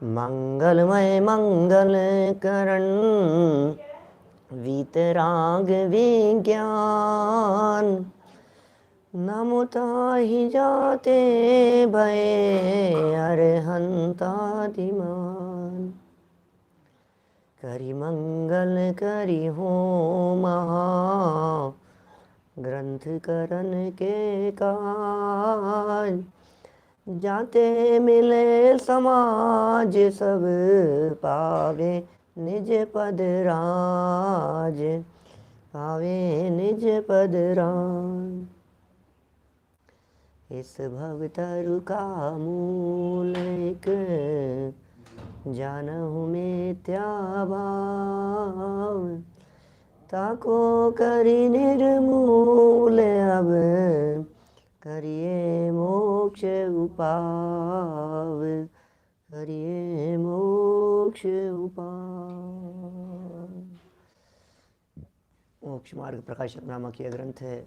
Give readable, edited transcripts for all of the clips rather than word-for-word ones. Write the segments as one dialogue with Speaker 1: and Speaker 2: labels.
Speaker 1: मंगलमय मंगल करण वीतराग विज्ञान। नमो ताहि जाते भये अरहंतादिमान। करि मंगल करि होम ग्रंथ करन के काज। जाते मिले समाज सब पावे निज पद राज। पावे निज पद राज। इस भवतरु का मूल एक जानहु मिथ्या भाव। ताको करि निर्मूल अब करिए मोक्ष उपाव। करिए मोक्ष उपाव। मोक्ष मार्ग प्रकाशक नामक यह ग्रंथ है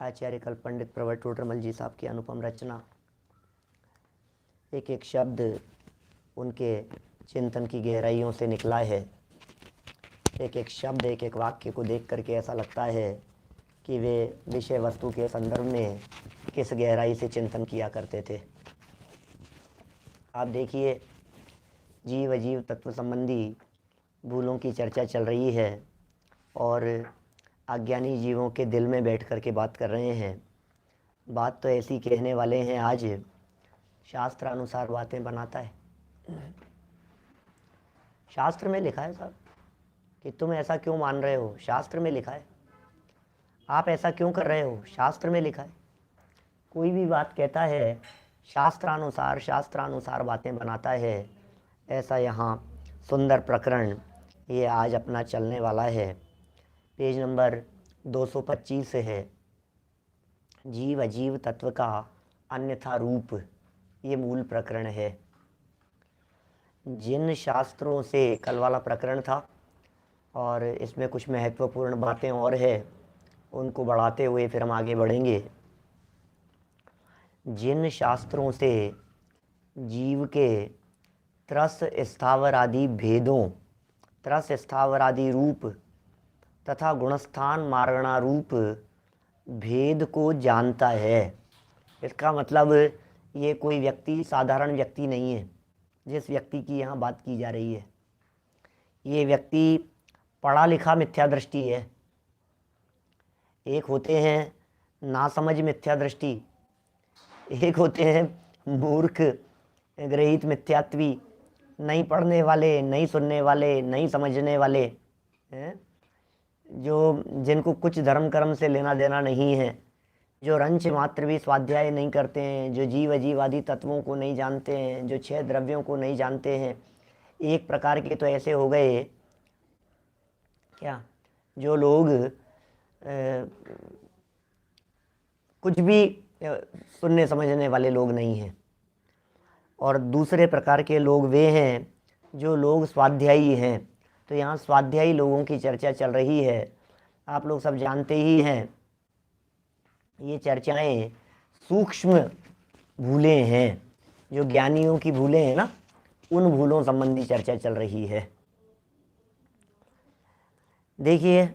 Speaker 1: आचार्य कल्प पंडित प्रवर टोडरमल जी साहब की अनुपम रचना। एक एक शब्द उनके चिंतन की गहराइयों से निकला है। एक एक शब्द एक एक वाक्य को देख करके ऐसा लगता है कि वे विषय वस्तु के संदर्भ में किस गहराई से चिंतन किया करते थे। आप देखिए, जीव अजीव तत्व संबंधी भूलों की चर्चा चल रही है और अज्ञानी जीवों के दिल में बैठ कर के बात कर रहे हैं। बात तो ऐसी कहने वाले हैं, आज शास्त्र अनुसार बातें बनाता है। शास्त्र में लिखा है साहब कि तुम ऐसा क्यों मान रहे हो, शास्त्र में लिखा है। आप ऐसा क्यों कर रहे हो, शास्त्र में लिखा है। कोई भी बात कहता है शास्त्रानुसार बातें बनाता है। ऐसा यहाँ सुंदर प्रकरण ये आज अपना चलने वाला है। पेज नंबर 225 है। जीव अजीव तत्व का अन्यथा रूप, ये मूल प्रकरण है। जिन शास्त्रों से कल वाला प्रकरण था और इसमें कुछ महत्वपूर्ण बातें और है, उनको बढ़ाते हुए फिर हम आगे बढ़ेंगे। जिन शास्त्रों से जीव के त्रस स्थावर आदि भेदों, त्रस स्थावर आदि रूप तथा गुणस्थान मारणा रूप भेद को जानता है। इसका मतलब ये कोई व्यक्ति साधारण व्यक्ति नहीं है जिस व्यक्ति की यहाँ बात की जा रही है। ये व्यक्ति पढ़ा लिखा मिथ्या दृष्टि है। एक होते हैं नासमझ मिथ्या दृष्टि, एक होते हैं मूर्ख ग्रहित मिथ्यात्वी, नहीं पढ़ने वाले, नहीं सुनने वाले, नहीं समझने वाले हैं, जो जिनको कुछ धर्म कर्म से लेना देना नहीं है, जो रंच मात्र भी स्वाध्याय नहीं करते हैं, जो जीव अजीव आदि तत्वों को नहीं जानते हैं, जो 6 द्रव्यों को नहीं जानते हैं। एक प्रकार के तो ऐसे हो गए क्या, जो लोग कुछ भी सुनने समझने वाले लोग नहीं हैं। और दूसरे प्रकार के लोग वे हैं जो लोग स्वाध्यायी हैं। तो यहाँ स्वाध्यायी लोगों की चर्चा चल रही है। आप लोग सब जानते ही हैं, ये चर्चाएं सूक्ष्म भूलें हैं, जो ज्ञानियों की भूलें हैं ना, उन भूलों संबंधी चर्चा चल रही है। देखिए,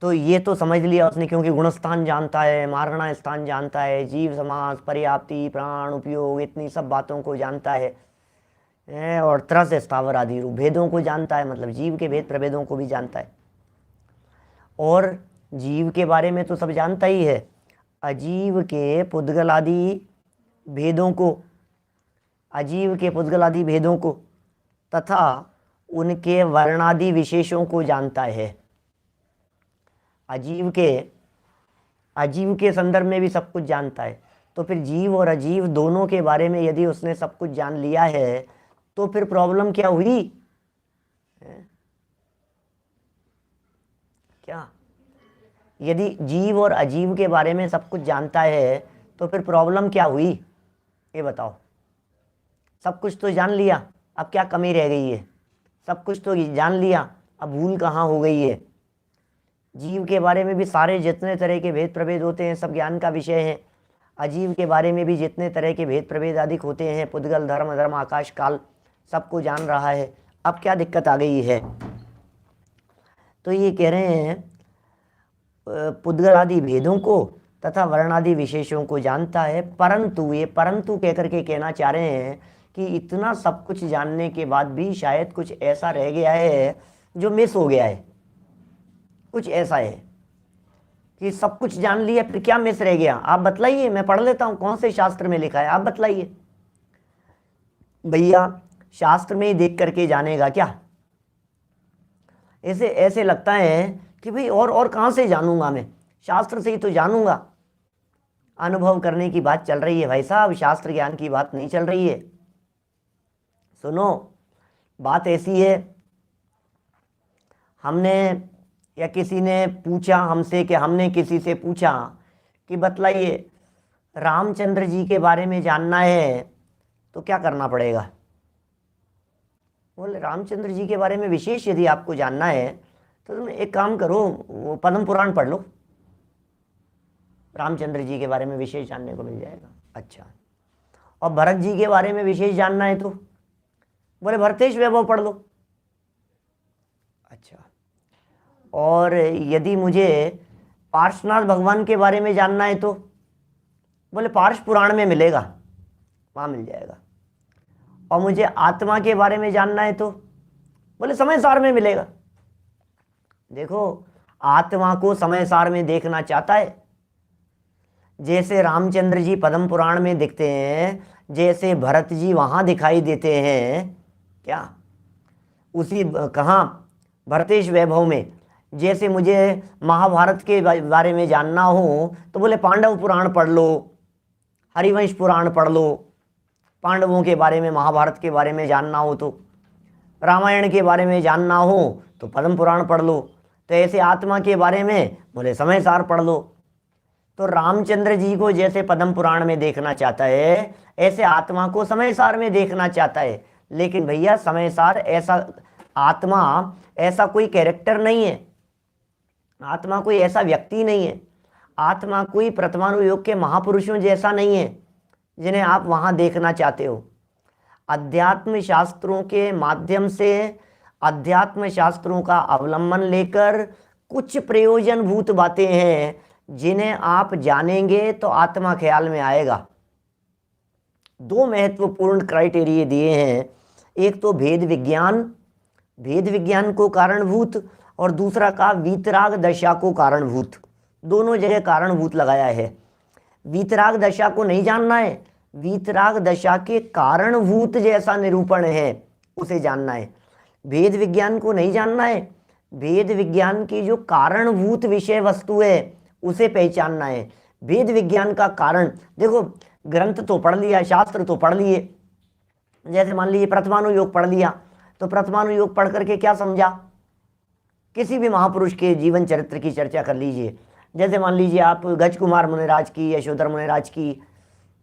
Speaker 1: तो ये तो समझ लिया उसने, क्योंकि गुणस्थान जानता है, मारणा स्थान जानता है, जीव समास पर्याप्ति प्राण उपयोग, इतनी सब बातों को जानता है। और त्रस स्थावर आदि रूप भेदों को जानता है, मतलब जीव के भेद प्रभेदों को भी जानता है। और जीव के बारे में तो सब जानता ही है, अजीव के पुद्गल आदि भेदों को, अजीव के पुद्गल आदि भेदों को तथा उनके वर्णादि विशेषों को जानता है। अजीव के संदर्भ में भी सब कुछ जानता है। तो फिर जीव और अजीव दोनों के बारे में यदि उसने सब कुछ जान लिया है, तो फिर प्रॉब्लम क्या हुई? क्या, यदि जीव और अजीव के बारे में सब कुछ जानता है तो फिर प्रॉब्लम क्या हुई, ये बताओ। सब कुछ तो जान लिया, अब क्या कमी रह गई है? सब कुछ तो जान लिया, अब भूल कहाँ हो गई है? जीव के बारे में भी सारे जितने तरह के भेद प्रभेद होते हैं सब ज्ञान का विषय है। अजीव के बारे में भी जितने तरह के भेद प्रभेद आदि होते हैं, पुद्गल, धर्म, धर्म, आकाश, काल, सबको जान रहा है। अब क्या दिक्कत आ गई है? तो ये कह रहे हैं पुद्गल आदि भेदों को तथा वर्णादि विशेषों को जानता है, परंतु ये परंतु कह करके कहना चाह रहे हैं कि इतना सब कुछ जानने के बाद भी शायद कुछ ऐसा रह गया है जो मिस हो गया है। कुछ ऐसा है कि सब कुछ जान लिया, फिर क्या मिस रह गया? आप बतलाइए, मैं पढ़ लेता हूं कौन से शास्त्र में लिखा है, आप बतलाइए। भैया शास्त्र में ही देख करके जानेगा क्या? ऐसे ऐसे लगता है कि भाई और कहां से जानूंगा, मैं शास्त्र से ही तो जानूंगा। अनुभव करने की बात चल रही है भाई साहब, शास्त्र ज्ञान की बात नहीं चल रही है। सुनो, बात ऐसी है, हमने या किसी ने पूछा हमसे कि हमने किसी से पूछा कि बतलाइए रामचंद्र जी के बारे में जानना है तो क्या करना पड़ेगा? बोले रामचंद्र जी के बारे में विशेष यदि आपको जानना है तो तुम एक काम करो, वो पद्म पुराण पढ़ लो, रामचंद्र जी के बारे में विशेष जानने को मिल जाएगा। अच्छा, और भरत जी के बारे में विशेष जानना है तो बोले भरतेश वैभव पढ़ लो। अच्छा, और यदि मुझे पार्श्वनाथ भगवान के बारे में जानना है तो बोले पार्श पुराण में मिलेगा, वहाँ मिल जाएगा। और मुझे आत्मा के बारे में जानना है तो बोले समय सार में मिलेगा। देखो, आत्मा को समय सार में देखना चाहता है, जैसे रामचंद्र जी पद्म पुराण में दिखते हैं, जैसे भरत जी वहाँ दिखाई देते हैं क्या, उसी कहाँ भरतेश वैभव में। जैसे मुझे महाभारत के बारे में जानना हो तो बोले पांडव पुराण पढ़ लो, हरिवंश पुराण पढ़ लो। पांडवों के बारे में, महाभारत के बारे में जानना हो तो, रामायण के बारे में जानना हो तो पद्म पुराण पढ़ लो। तो ऐसे आत्मा के बारे में बोले समय सार पढ़ लो। तो रामचंद्र जी को जैसे पद्म पुराण में देखना चाहता है, ऐसे आत्मा को समय सार में देखना चाहता है। लेकिन भैया समय सार ऐसा, आत्मा ऐसा कोई कैरेक्टर नहीं है, आत्मा कोई ऐसा व्यक्ति नहीं है, आत्मा कोई प्रथमानुयोग के महापुरुषों जैसा नहीं है जिन्हें आप वहाँ देखना चाहते हो। अध्यात्म शास्त्रों के माध्यम से, अध्यात्म शास्त्रों का अवलंबन लेकर कुछ प्रयोजनभूत बातें हैं जिन्हें आप जानेंगे तो आत्मा ख्याल में आएगा। दो महत्वपूर्ण क्राइटेरिया दिए हैं, एक तो भेद विज्ञान, भेद विज्ञान को कारणभूत, और दूसरा का वीतराग दशा को कारणभूत। दोनों जगह कारणभूत लगाया है। वीतराग दशा को नहीं जानना है, वीतराग दशा के कारणभूत जैसा निरूपण है उसे जानना है। भेद विज्ञान को नहीं जानना है, भेद विज्ञान की जो कारणभूत विषय वस्तु है उसे पहचानना है। भेद विज्ञान का कारण, देखो ग्रंथ तो पढ़ लिया, शास्त्र तो पढ़ लिए, जैसे मान लीजिए प्रथमानुयोग पढ़ लिया, तो प्रथमानुयोग पढ़ करके क्या समझा? किसी भी महापुरुष के जीवन चरित्र की चर्चा कर लीजिए। जैसे मान लीजिए आप गज कुमार मुनिराज की, यशोधर मुनिराज की,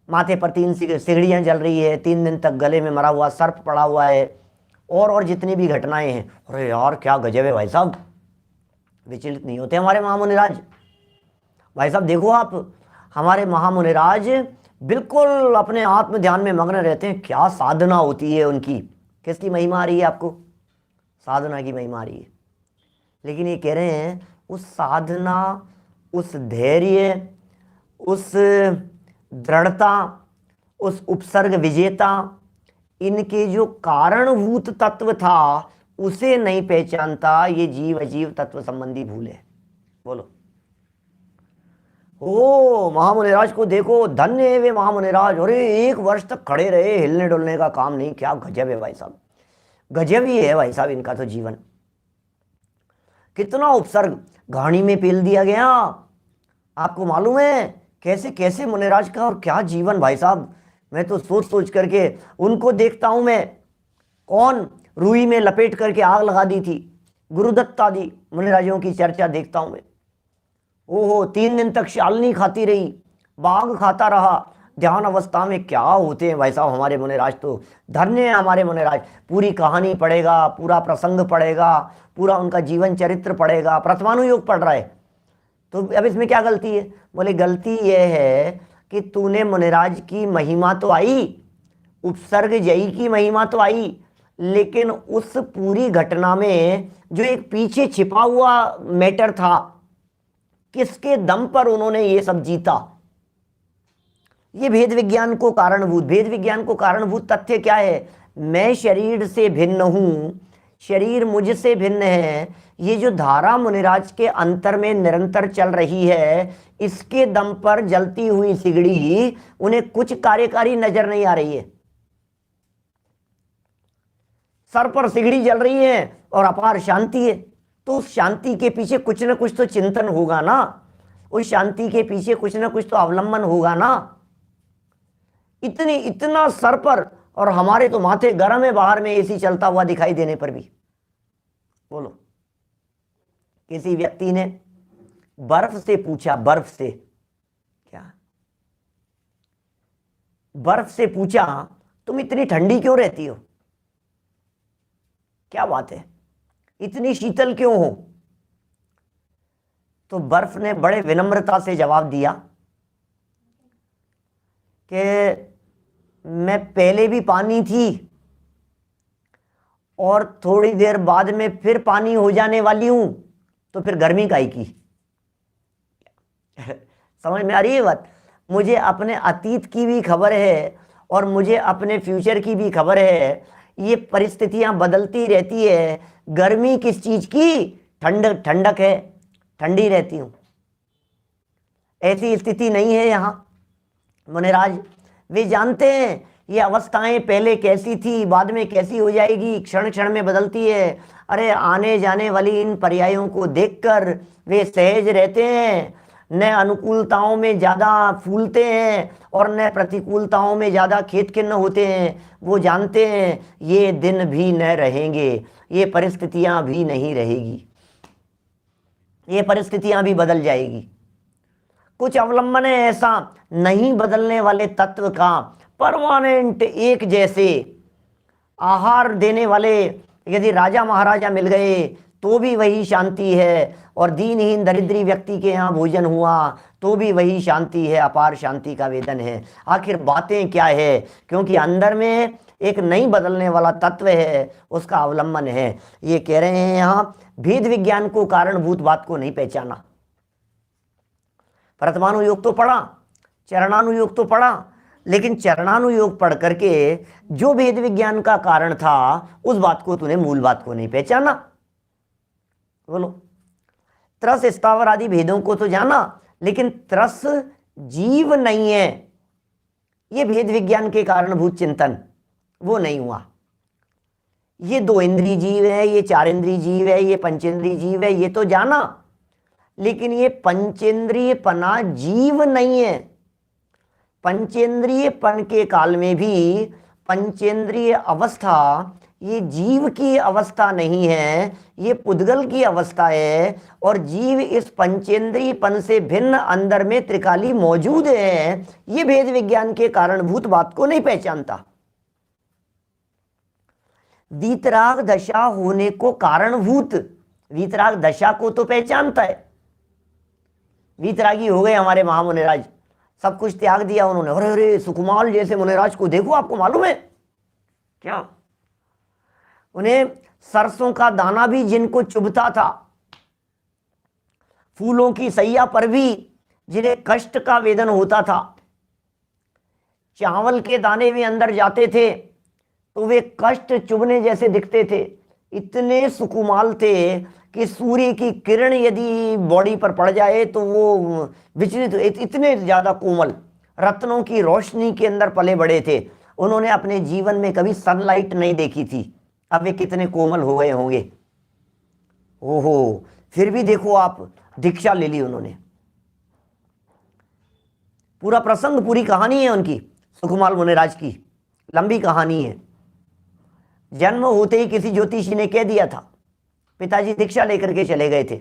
Speaker 1: माथे पर 3 सिगड़ियाँ जल रही है, 3 दिन तक गले में मरा हुआ सर्प पड़ा हुआ है, और जितनी भी घटनाएं हैं। अरे यार क्या गजब है भाई साहब, विचलित नहीं होते हमारे महामुनिराज। भाई साहब देखो आप, हमारे महामुनिराज बिल्कुल अपने आत्म ध्यान में मग्न रहते हैं। क्या साधना होती है उनकी। किसकी महिमा आ रही है आपको? साधना की महिमा आ रही है। लेकिन ये कह रहे हैं उस साधना, उस धैर्य, उस दृढ़ता, उस उपसर्ग विजेता, इनके जो कारणभूत तत्व था उसे नहीं पहचानता। ये जीव अजीव तत्व संबंधी भूल है। बोलो, ओ महामुनिराज को देखो, धन्य है वे महामुनिराज। अरे 1 वर्ष तक खड़े रहे, हिलने डुलने का काम नहीं। क्या गजब है भाई साहब, गजब ही है भाई साहब इनका तो जीवन। कितना उपसर्ग घाणी में पेल दिया गया, आपको मालूम है कैसे कैसे मुनिराज का, और क्या जीवन भाई साहब। मैं तो सोच सोच करके उनको देखता हूं मैं। कौन रुई में लपेट करके आग लगा दी थी, गुरुदत्त आदि मुनिराजों की चर्चा देखता हूं मैं। ओहो 3 दिन तक शालनी खाती रही, बाघ खाता रहा ध्यान अवस्था में। क्या होते हैं भाई साहब हमारे मुनिराज, तो धन्य है हमारे मुनिराज। पूरी कहानी पढ़ेगा, पूरा प्रसंग पढ़ेगा, पूरा उनका जीवन चरित्र पढ़ेगा। प्रथमानुयोग पढ़ रहा है तो अब इसमें क्या गलती है? बोले गलती यह है कि तूने मुनिराज की महिमा तो आई, उपसर्ग जयी की महिमा तो आई, लेकिन उस पूरी घटना में जो एक पीछे छिपा हुआ मैटर था, किसके दम पर उन्होंने ये सब जीता, ये भेद विज्ञान को कारणभूत तथ्य क्या है? मैं शरीर से भिन्न हूं, शरीर मुझसे भिन्न है, ये जो धारा मुनिराज के अंतर में निरंतर चल रही है, इसके दम पर जलती हुई सिगड़ी उन्हें कुछ कार्यकारी नजर नहीं आ रही है। सर पर सिगड़ी जल रही है और अपार शांति है, तो उस शांति के पीछे कुछ ना कुछ तो चिंतन होगा ना, उस शांति के पीछे कुछ ना कुछ तो अवलंबन होगा ना। इतना सर पर, और हमारे तो माथे गर्म है बाहर में एसी चलता हुआ दिखाई देने पर भी। बोलो, किसी व्यक्ति ने बर्फ से पूछा, बर्फ से पूछा तुम इतनी ठंडी क्यों रहती हो, क्या बात है, इतनी शीतल क्यों हो? तो बर्फ ने बड़े विनम्रता से जवाब दिया कि मैं पहले भी पानी थी और थोड़ी देर बाद में फिर पानी हो जाने वाली हूं, तो फिर गर्मी काहे की? समझ में आ रही है बात? मुझे अपने अतीत की भी खबर है और मुझे अपने फ्यूचर की भी खबर है। ये परिस्थितियां बदलती रहती है। गर्मी किस चीज की? ठंडक है, ठंडी रहती हूं। ऐसी स्थिति नहीं है यहां। मुनिराज वे जानते हैं ये अवस्थाएं पहले कैसी थी, बाद में कैसी हो जाएगी, क्षण क्षण में बदलती है। अरे आने जाने वाली इन पर्यायों को देखकर वे सहज रहते हैं, न अनुकूलताओं में ज़्यादा फूलते हैं और न प्रतिकूलताओं में ज़्यादा खेतखिन्न होते हैं। वो जानते हैं ये दिन भी न रहेंगे, ये परिस्थितियां भी नहीं रहेगी, ये परिस्थितियां भी बदल जाएगी। कुछ अवलंबन है ऐसा नहीं बदलने वाले तत्व का, परमानेंट एक जैसे आहार देने वाले। यदि राजा महाराजा मिल गए तो भी वही शांति है, और दीनहीन दरिद्री व्यक्ति के यहाँ भोजन हुआ तो भी वही शांति है, अपार शांति का वेदन है। आखिर बातें क्या है? क्योंकि अंदर में एक नहीं बदलने वाला तत्व है, उसका अवलंबन है। ये कह रहे हैं यहाँ भेद विज्ञान को कारणभूत बात को नहीं पहचाना। प्रथमानुयोग तो पढ़ा, चरणानुयोग तो पढ़ा, लेकिन चरणानुयोग पढ़ करके जो भेद विज्ञान का कारण था उस बात को तूने, मूल बात को नहीं पहचाना। बोलो, त्रस स्थावर आदि भेदों को तो जाना, लेकिन त्रस जीव नहीं है, ये भेद विज्ञान के कारणभूत चिंतन वो नहीं हुआ। ये 2 इंद्रिय जीव है, ये 4 इंद्रिय जीव है, ये पंचेंद्रिय जीव है, ये तो जाना, लेकिन ये पंचेंद्रिय पना जीव नहीं है। पंचेंद्रियपन के काल में भी पंचेंद्रिय अवस्था ये जीव की अवस्था नहीं है, ये पुद्गल की अवस्था है। और जीव इस पंचेंद्रियपन से भिन्न अंदर में त्रिकाली मौजूद है। ये भेद विज्ञान के कारणभूत बात को नहीं पहचानता। वीतराग दशा होने को कारणभूत, वीतराग दशा को तो पहचानता है। वीतरागी हो गए हमारे महामुनिराज, सब कुछ त्याग दिया उन्होंने। अरे अरे सुकुमाल जैसे मुनिराज को देखो, आपको मालूम है क्या? उन्हें सरसों का दाना भी जिनको चुभता था, फूलों की सैया पर भी जिन्हें कष्ट का वेदन होता था, चावल के दाने भी अंदर जाते थे तो वे कष्ट चुभने जैसे दिखते थे। इतने सुकुमाल थे कि सूर्य की किरण यदि बॉडी पर पड़ जाए तो वो विचलित, इतने ज्यादा कोमल, रत्नों की रोशनी के अंदर पले बड़े थे। उन्होंने अपने जीवन में कभी सनलाइट नहीं देखी थी, अब वे कितने कोमल हो गए होंगे। ओहो, फिर भी देखो आप, दीक्षा ले ली उन्होंने। पूरा प्रसंग, पूरी कहानी है उनकी, सुकुमाल मुनिराज की लंबी कहानी है। जन्म होते ही किसी ज्योतिषी ने कह दिया था, पिताजी दीक्षा लेकर के चले गए थे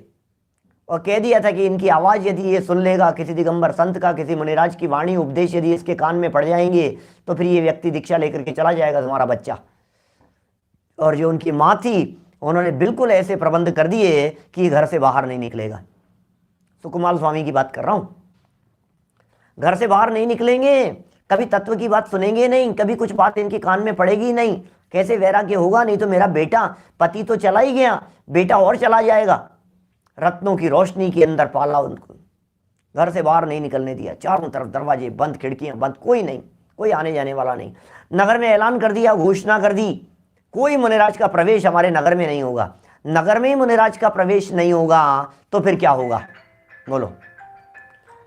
Speaker 1: और कह दिया था कि इनकी आवाज़ यदि ये सुन लेगा, किसी दिगंबर संत का, किसी मुनिराज की वाणी उपदेश यदि इसके कान में पड़ जाएंगे तो फिर ये व्यक्ति दीक्षा लेकर के चला जाएगा, तुम्हारा बच्चा। और जो उनकी माँ थी, उन्होंने बिल्कुल ऐसे प्रबंध कर दिए कि घर से बाहर नहीं निकलेगा। सुकुमाल स्वामी की बात कर रहा हूँ। घर से बाहर नहीं निकलेंगे, कभी तत्व की बात सुनेंगे नहीं, कभी कुछ बात इनके कान में पड़ेगी नहीं। कैसे वैराग्य होगा? नहीं तो मेरा बेटा, पति तो चला ही गया, बेटा और चला जाएगा। रत्नों की रोशनी के अंदर पाला उनको, घर से बाहर नहीं निकलने दिया, चारों तरफ दरवाजे बंद, खिड़कियां बंद, कोई नहीं, कोई आने जाने वाला नहीं। नगर में ऐलान कर दिया, घोषणा कर दी, कोई मुनिराज का प्रवेश हमारे नगर में नहीं होगा। नगर में ही मुनिराज का प्रवेश नहीं होगा तो फिर क्या होगा? बोलो,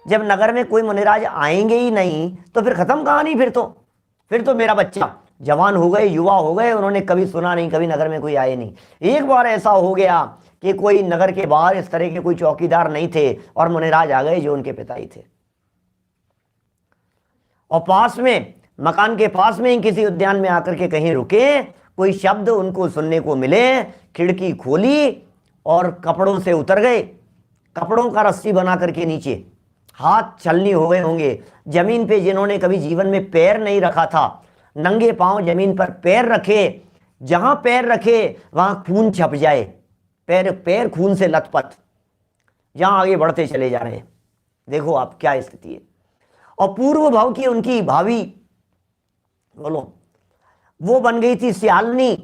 Speaker 1: जब नगर में कोई मुनिराज आएंगे ही नहीं तो फिर खत्म कहानी। फिर तो मेरा बच्चा जवान हो गए, युवा हो गए, उन्होंने कभी सुना नहीं, कभी नगर में कोई आए नहीं। एक बार ऐसा हो गया कि कोई नगर के बाहर इस तरह के कोई चौकीदार नहीं थे और मुनिराज आ गए जो उनके पिता ही थे। और पास में, मकान के पास में ही किसी उद्यान में आकर के कहीं रुके, कोई शब्द उनको सुनने को मिले, खिड़की खोली और कपड़ों से उतर गए, कपड़ों का रस्सी बना करके नीचे, हाथ छलनी हो गए होंगे। जमीन पे जिन्होंने कभी जीवन में पैर नहीं रखा था, नंगे पांव जमीन पर पैर रखे, जहां पैर रखे वहां खून छप जाए, पैर खून से लथपथ, जहां आगे बढ़ते चले जा रहे हैं। देखो आप क्या स्थिति है। और पूर्व भाव की उनकी भाभी, बोलो, वो बन गई थी सियालनी,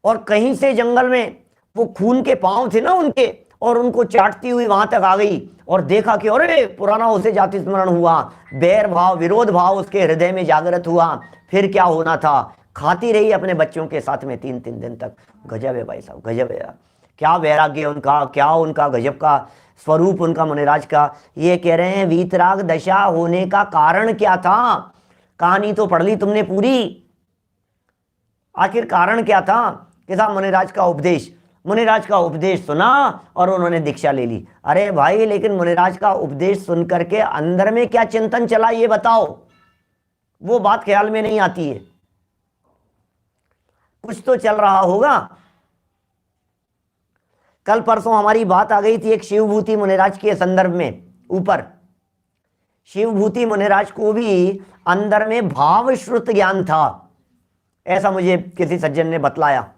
Speaker 1: और कहीं से जंगल में वो खून के पांव थे ना उनके, और उनको चाटती हुई वहां तक आ गई और देखा कि अरे पुराना उसे जाति स्मरण हुआ, बैर भाव, विरोध भाव उसके हृदय में जागृत हुआ। फिर क्या होना था? खाती रही अपने बच्चों के साथ में 3-3 दिन तक। गजब है भाई साहब, गजब है। क्या वैराग्य उनका, क्या उनका गजब का स्वरूप उनका मुनिराज का। ये कह रहे हैं वीतराग दशा होने का कारण क्या था? कहानी तो पढ़ ली तुमने पूरी, आखिर कारण क्या था? कि साहब मुनिराज का उपदेश सुना और उन्होंने दीक्षा ले ली। अरे भाई, लेकिन मुनिराज का उपदेश सुन करके अंदर में क्या चिंतन चला ये बताओ, वो बात ख्याल में नहीं आती है। कुछ तो चल रहा होगा। कल परसों हमारी बात आ गई थी एक शिवभूति मुनिराज के संदर्भ में। ऊपर शिवभूति मुनिराज को भी अंदर में भाव श्रुत ज्ञान था, ऐसा मुझे किसी सज्जन ने बतलाया।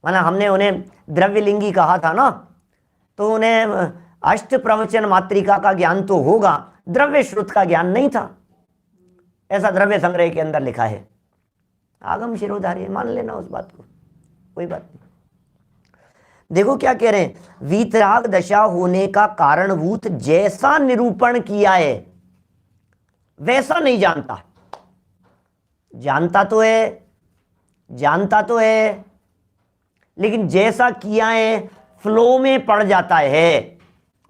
Speaker 1: माना हमने उन्हें द्रव्यलिंगी कहा था ना, तो उन्हें अष्ट प्रवचन मात्रिका का ज्ञान तो होगा, द्रव्य श्रुत का ज्ञान नहीं था, ऐसा द्रव्य संग्रह के अंदर लिखा है। आगम शिरोधार्य, मान लेना उस बात को, कोई बात नहीं। देखो क्या कह रहे हैं, वीतराग दशा होने का कारणभूत जैसा निरूपण किया है वैसा नहीं जानता। जानता तो है लेकिन जैसा किया है फ्लो में पड़ जाता है।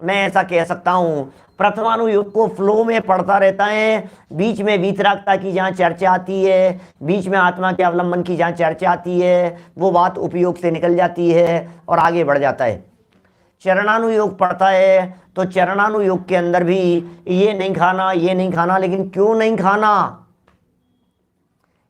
Speaker 1: मैं ऐसा कह सकता हूं, प्रथमानुयोग को फ्लो में पढ़ता रहता है, बीच में वीतरागता की जहां चर्चा आती है, बीच में आत्मा के अवलंबन की जहां चर्चा आती है, वो बात उपयोग से निकल जाती है और आगे बढ़ जाता है। चरणानुयोग पढ़ता है तो चरणानुयोग के अंदर भी ये नहीं खाना, लेकिन क्यों नहीं खाना?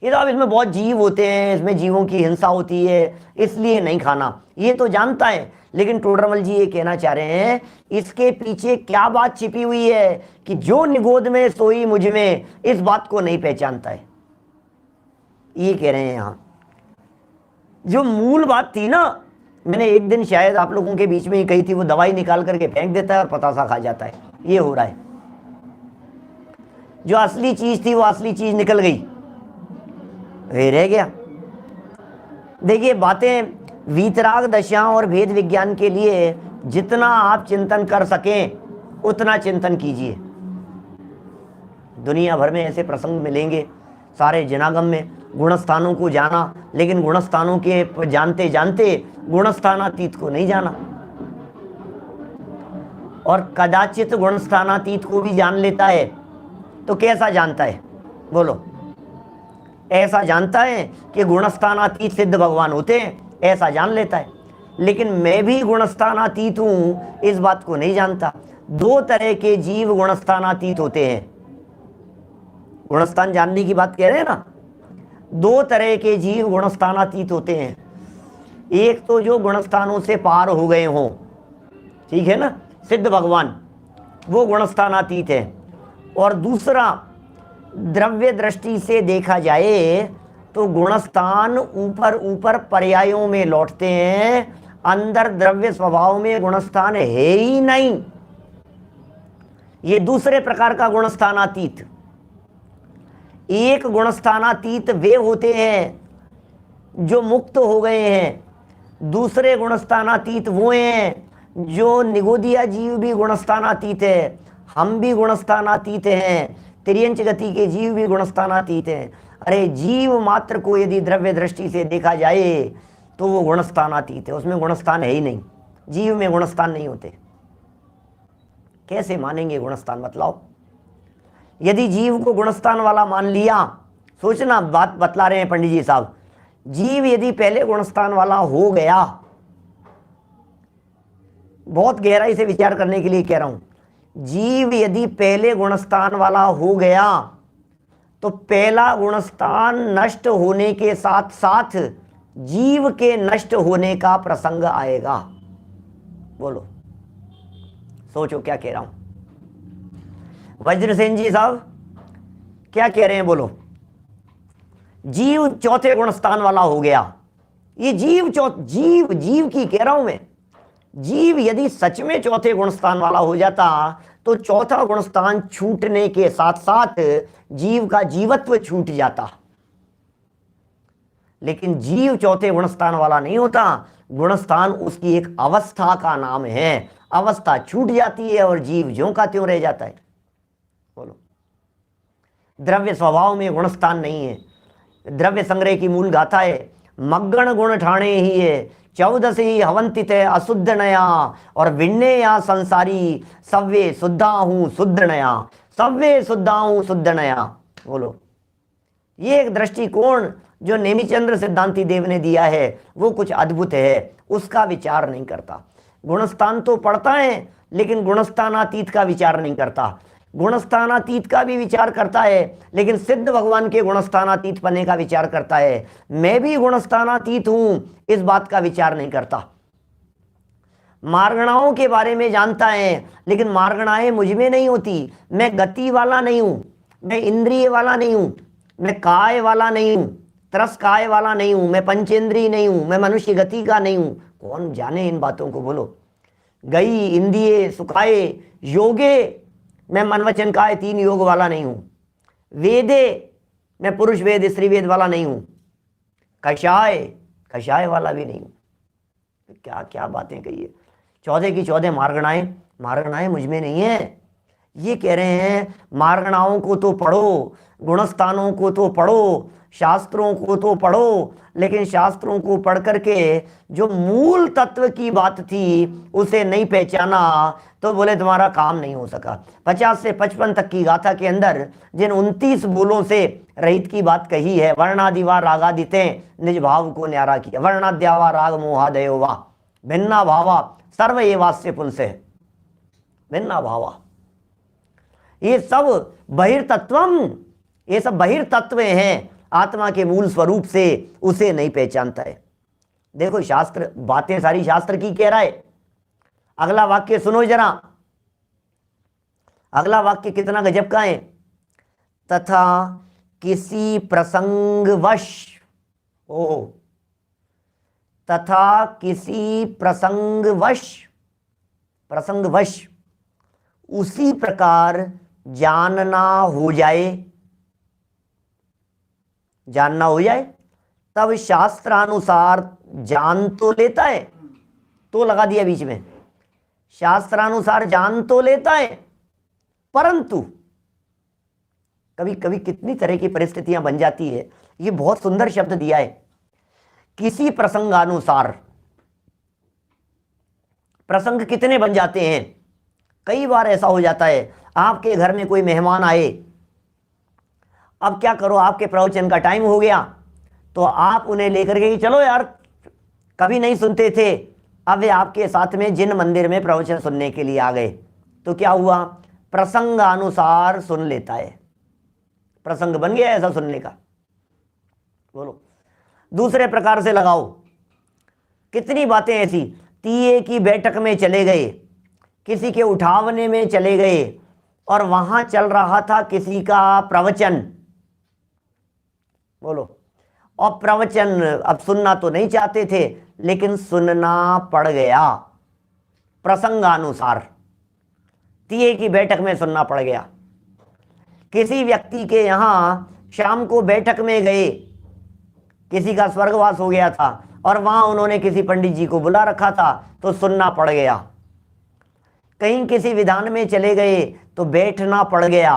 Speaker 1: ये तो अब इसमें बहुत जीव होते हैं, इसमें जीवों की हिंसा होती है, इसलिए नहीं खाना, ये तो जानता है। लेकिन टोडरमल जी ये कहना चाह रहे हैं इसके पीछे क्या बात छिपी हुई है कि जो निगोद में सोई मुझ में, इस बात को नहीं पहचानता है। ये कह रहे हैं यहां जो मूल बात थी ना, मैंने एक दिन शायद आप लोगों के बीच में ही कही थी, वो दवाई निकाल करके फेंक देता है और पतासा खा जाता है। ये हो रहा है, जो असली चीज थी वो असली चीज निकल गई, वे रह गया। देखिए बातें वीतराग दशा और भेद विज्ञान के लिए जितना आप चिंतन कर सकें उतना चिंतन कीजिए। दुनिया भर में ऐसे प्रसंग मिलेंगे सारे जनागम में, गुणस्थानों को जाना, लेकिन गुणस्थानों के जानते जानते गुणस्थानातीत को नहीं जाना, और कदाचित गुणस्थानातीत को भी जान लेता है। तो कैसा जानता है? बोलो, ऐसा जानता है कि गुणस्थानातीत सिद्ध भगवान होते हैं, ऐसा जान लेता है। लेकिन मैं भी गुणस्थानातीत हूं इस बात को नहीं जानता। दो तरह के जीव गुणस्थानातीत होते हैं। गुणस्थान जानने की बात कह रहे हैं ना, दो तरह के जीव गुणस्थानातीत होते हैं। एक तो जो गुणस्थानों से पार हो गए हों, ठीक है ना, सिद्ध भगवान, वो गुणस्थानातीत है। और दूसरा, द्रव्य दृष्टि से देखा जाए तो गुणस्थान ऊपर ऊपर पर्यायों में लौटते हैं, अंदर द्रव्य स्वभाव में गुणस्थान है ही नहीं। ये दूसरे प्रकार का गुणस्थानातीत। एक गुणस्थानातीत वे होते हैं जो मुक्त हो गए हैं, दूसरे गुणस्थानातीत वो हैं जो निगोदिया जीव भी गुणस्थानातीत है, हम भी गुणस्थानातीत हैं, तिर्यंच गति के जीव भी गुणस्थानातीत हैं। अरे जीव मात्र को यदि द्रव्य दृष्टि से देखा जाए तो वो गुणस्थानातीत है, उसमें गुणस्थान है ही नहीं, जीव में गुणस्थान नहीं होते। कैसे मानेंगे गुणस्थान बतलाओ? यदि जीव को गुणस्थान वाला मान लिया, सोचना बात बतला रहे हैं पंडित जी साहब, जीव यदि पहले गुणस्थान वाला हो गया, बहुत गहराई से विचार करने के लिए कह रहा हूं, जीव यदि पहले गुणस्थान वाला हो गया तो पहला गुणस्थान नष्ट होने के साथ साथ जीव के नष्ट होने का प्रसंग आएगा। बोलो, सोचो क्या कह रहा हूं। वज्रसेन जी साहब क्या कह रहे हैं? बोलो, जीव चौथे गुणस्थान वाला हो गया। ये जीव जीव की कह रहा हूं मैं, जीव यदि सच में चौथे गुणस्थान वाला हो जाता तो चौथा गुणस्थान छूटने के साथ साथ जीव का जीवत्व छूट जाता। लेकिन जीव चौथे गुणस्थान वाला नहीं होता, गुणस्थान उसकी एक अवस्था का नाम है, अवस्था छूट जाती है और जीव ज्यों का त्यों रह जाता है। बोलो, द्रव्य स्वभाव में गुणस्थान नहीं है। द्रव्य संग्रह की मूल गाथा है, मग्गण गुण ठाणे ही है, 14 ही हवंतित है अशुद्ध नया, और विण्णे या संसारी सव्य शुद्धा हूं शुद्ध नया, सव्य शुद्धा हूं शुद्ध नया। बोलो, ये एक दृष्टिकोण जो नेमिचंद्र सिद्धांति देव ने दिया है वो कुछ अद्भुत है, उसका विचार नहीं करता। गुणस्थान तो पढ़ता है लेकिन गुणस्थानातीत का विचार नहीं करता, गुणस्थानातीत का भी विचार करता है लेकिन सिद्ध भगवान के गुणस्थानातीत पने का विचार करता है। मैं भी गुणस्थानातीत हूं इस बात का विचार नहीं करता। मार्गणाओं के बारे में जानता है लेकिन मार्गणाएं मुझ में नहीं होती। मैं गति वाला नहीं हूं, मैं इंद्रिय वाला नहीं हूं, मैं काय वाला नहीं हूं, तरस काय वाला नहीं हूं, मैं पंचेंद्रिय नहीं हूं, मैं मनुष्य गति का नहीं हूं। कौन जाने इन बातों को। बोलो, गई इंद्रिय सुखाए योगे, मैं मन वचन काय 3 योग वाला नहीं हूं। वेदे, मैं पुरुष वेद स्त्री वेद वाला नहीं हूं। कषाय वाला भी नहीं हूं। क्या क्या बातें कही है। 14 की 14 मार्गणाएं मुझ में नहीं है। ये कह रहे हैं मार्गणाओं को तो पढ़ो, गुणस्थानों को तो पढ़ो, शास्त्रों को तो पढ़ो, लेकिन शास्त्रों को पढ़ करके जो मूल तत्व की बात थी उसे नहीं पहचाना तो बोले तुम्हारा काम नहीं हो सका। 50 से 55 तक की गाथा के अंदर जिन 29 बोलों से रहित की बात कही है, वर्णादिवा रागादिते निज भाव को न्यारा किया, वर्णाद्यावा राग मोहादयो वा भिन्ना भावा सर्व एवास्य पुंसे, भिन्ना भावा। ये सब बहिर्तत्वम, ये सब बहिर्तत्व हैं, आत्मा के मूल स्वरूप से उसे नहीं पहचानता है। देखो शास्त्र, बातें सारी शास्त्र की कह रहा है। अगला वाक्य सुनो जरा, अगला वाक्य कितना गजब का है। तथा किसी प्रसंगवश, तथा किसी प्रसंगवश उसी प्रकार जानना हो जाए, तब शास्त्रानुसार जान तो लेता है, तो लगा दिया बीच में, शास्त्रानुसार जान तो लेता है, परंतु कभी कभी कितनी तरह की परिस्थितियां बन जाती है। ये बहुत सुंदर शब्द दिया है, किसी प्रसंगानुसार। प्रसंग कितने बन जाते हैं। कई बार ऐसा हो जाता है, आपके घर में कोई मेहमान आए, अब क्या करो, आपके प्रवचन का टाइम हो गया तो आप उन्हें लेकर के चलो यार, कभी नहीं सुनते थे, अब वे आपके साथ में जिन मंदिर में प्रवचन सुनने के लिए आ गए, तो क्या हुआ, प्रसंगानुसार सुन लेता है, प्रसंग बन गया ऐसा सुनने का। बोलो, दूसरे प्रकार से लगाओ, कितनी बातें ऐसी, तीये की बैठक में चले गए, किसी के उठावने में चले गए और वहां चल रहा था किसी का प्रवचन। बोलो, और प्रवचन अब सुनना तो नहीं चाहते थे लेकिन सुनना पड़ गया प्रसंगानुसार। तिये की बैठक में सुनना पड़ गया। किसी व्यक्ति के यहाँ शाम को बैठक में गए, किसी का स्वर्गवास हो गया था और वहां उन्होंने किसी पंडित जी को बुला रखा था तो सुनना पड़ गया। कहीं किसी विधान में चले गए तो बैठना पड़ गया।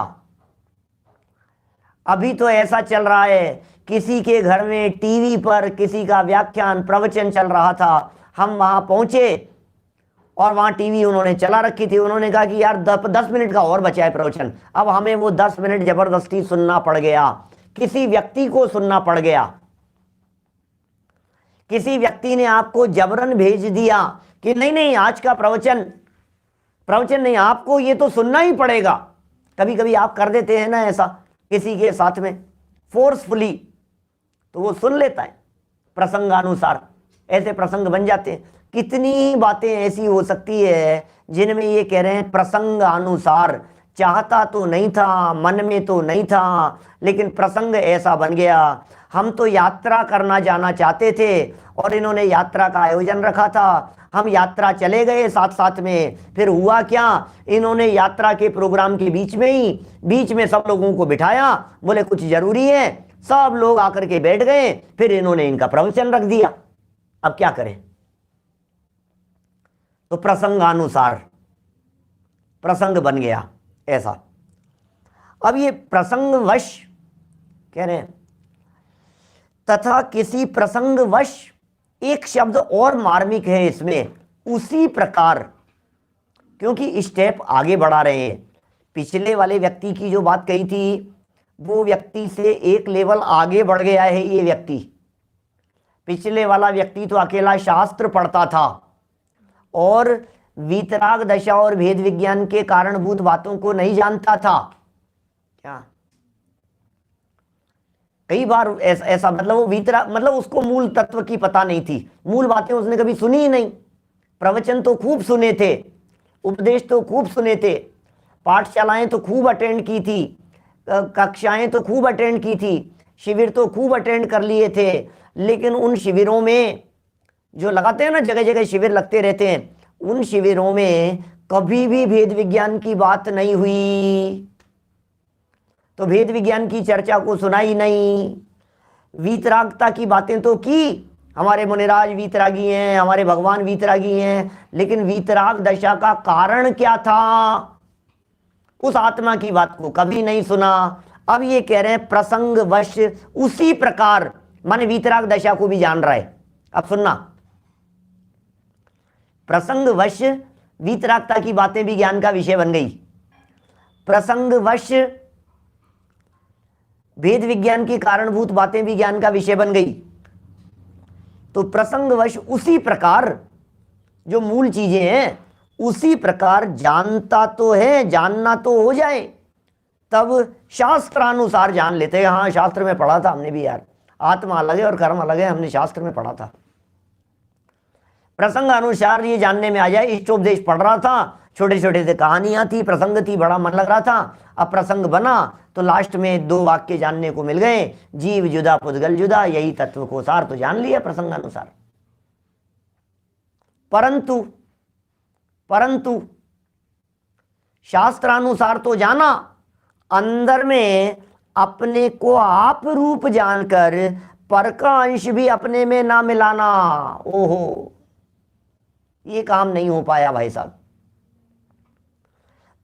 Speaker 1: अभी तो ऐसा चल रहा है, किसी के घर में टीवी पर किसी का व्याख्यान प्रवचन चल रहा था, हम वहां पहुंचे और वहां टीवी उन्होंने चला रखी थी। उन्होंने कहा कि यार 10 मिनट का और बचा है प्रवचन, अब हमें वो 10 मिनट जबरदस्ती सुनना पड़ गया। किसी व्यक्ति को सुनना पड़ गया, किसी व्यक्ति ने आपको जबरन भेज दिया कि नहीं नहीं आज का प्रवचन नहीं, आपको ये तो सुनना ही पड़ेगा। कभी कभी आप कर देते हैं ना ऐसा किसी के साथ में फोर्सफुली, तो वो सुन लेता है प्रसंगानुसार। ऐसे प्रसंग बन जाते हैं। कितनी बातें ऐसी हो सकती है जिनमें ये कह रहे हैं प्रसंग अनुसार, चाहता तो नहीं था, मन में तो नहीं था, लेकिन प्रसंग ऐसा बन गया। हम तो यात्रा करना जाना चाहते थे और इन्होंने यात्रा का आयोजन रखा था, हम यात्रा चले गए साथ साथ में। फिर हुआ क्या, इन्होंने यात्रा के प्रोग्राम के बीच में सब लोगों को बिठाया, बोले कुछ जरूरी है, सब लोग आकर के बैठ गए, फिर इन्होंने इनका प्रवचन रख दिया। अब क्या करें? तो प्रसंगानुसार प्रसंग बन गया ऐसा। अब ये प्रसंगवश कह रहे हैं, तथा किसी प्रसंगवश, एक शब्द और मार्मिक है इसमें, उसी प्रकार, क्योंकि स्टेप आगे बढ़ा रहे हैं। पिछले वाले व्यक्ति की जो बात कही थी, वो व्यक्ति से एक लेवल आगे बढ़ गया है ये व्यक्ति। पिछले वाला व्यक्ति तो अकेला शास्त्र पढ़ता था और वीतराग दशा और भेद विज्ञान के कारणभूत बातों को नहीं जानता था। क्या कई बार ऐसा मतलब वो वीतराग मतलब उसको मूल तत्व की पता नहीं थी, मूल बातें उसने कभी सुनी ही नहीं। प्रवचन तो खूब सुने थे, उपदेश तो खूब सुने थे, पाठशालाएं तो खूब अटेंड की थी, कक्षाएं तो खूब अटेंड की थी, शिविर तो खूब अटेंड कर लिए थे, लेकिन उन शिविरों में जो लगाते हैं ना, जगह जगह शिविर लगते रहते हैं, उन शिविरों में कभी भी भेद विज्ञान की बात नहीं हुई। तो भेद विज्ञान की चर्चा को सुना ही नहीं। वीतरागता की बातें तो की, हमारे मुनिराज वीतरागी हैं, हमारे भगवान वीतरागी हैं, लेकिन वीतराग दशा का कारण क्या था, उस आत्मा की बात को कभी नहीं सुना। अब ये कह रहे हैं प्रसंगवश उसी प्रकार, माने वीतराग दशा को भी जान रहा है। अब सुनना, प्रसंगवश वीतरागता की बातें भी ज्ञान का विषय बन गई, प्रसंगवश भेद विज्ञान की कारणभूत बातें भी ज्ञान का विषय बन गई। तो प्रसंगवश उसी प्रकार जो मूल चीजें हैं उसी प्रकार जानता तो है, जानना तो हो जाए, तब शास्त्रानुसार जान लेते हैं। हाँ, शास्त्र में पढ़ा था हमने भी यार, आत्मा अलग है और कर्म अलग है, हमने शास्त्र में पढ़ा था। प्रसंग अनुसार ये जानने में आ जाए। इष्टोपदेश पढ़ रहा था, छोटे छोटे से कहानियां थी, प्रसंग थी, बड़ा मन लग रहा था। अब प्रसंग बना तो लास्ट में 2 वाक्य जानने को मिल गए, जीव जुदा पुद्गल जुदा, यही तत्व को सार, तो जान लिया प्रसंग अनुसार। परंतु शास्त्रानुसार तो जाना, अंदर में अपने को आप रूप जानकर पर का अंश भी अपने में ना मिलाना, ओहो, ये काम नहीं हो पाया भाई साहब।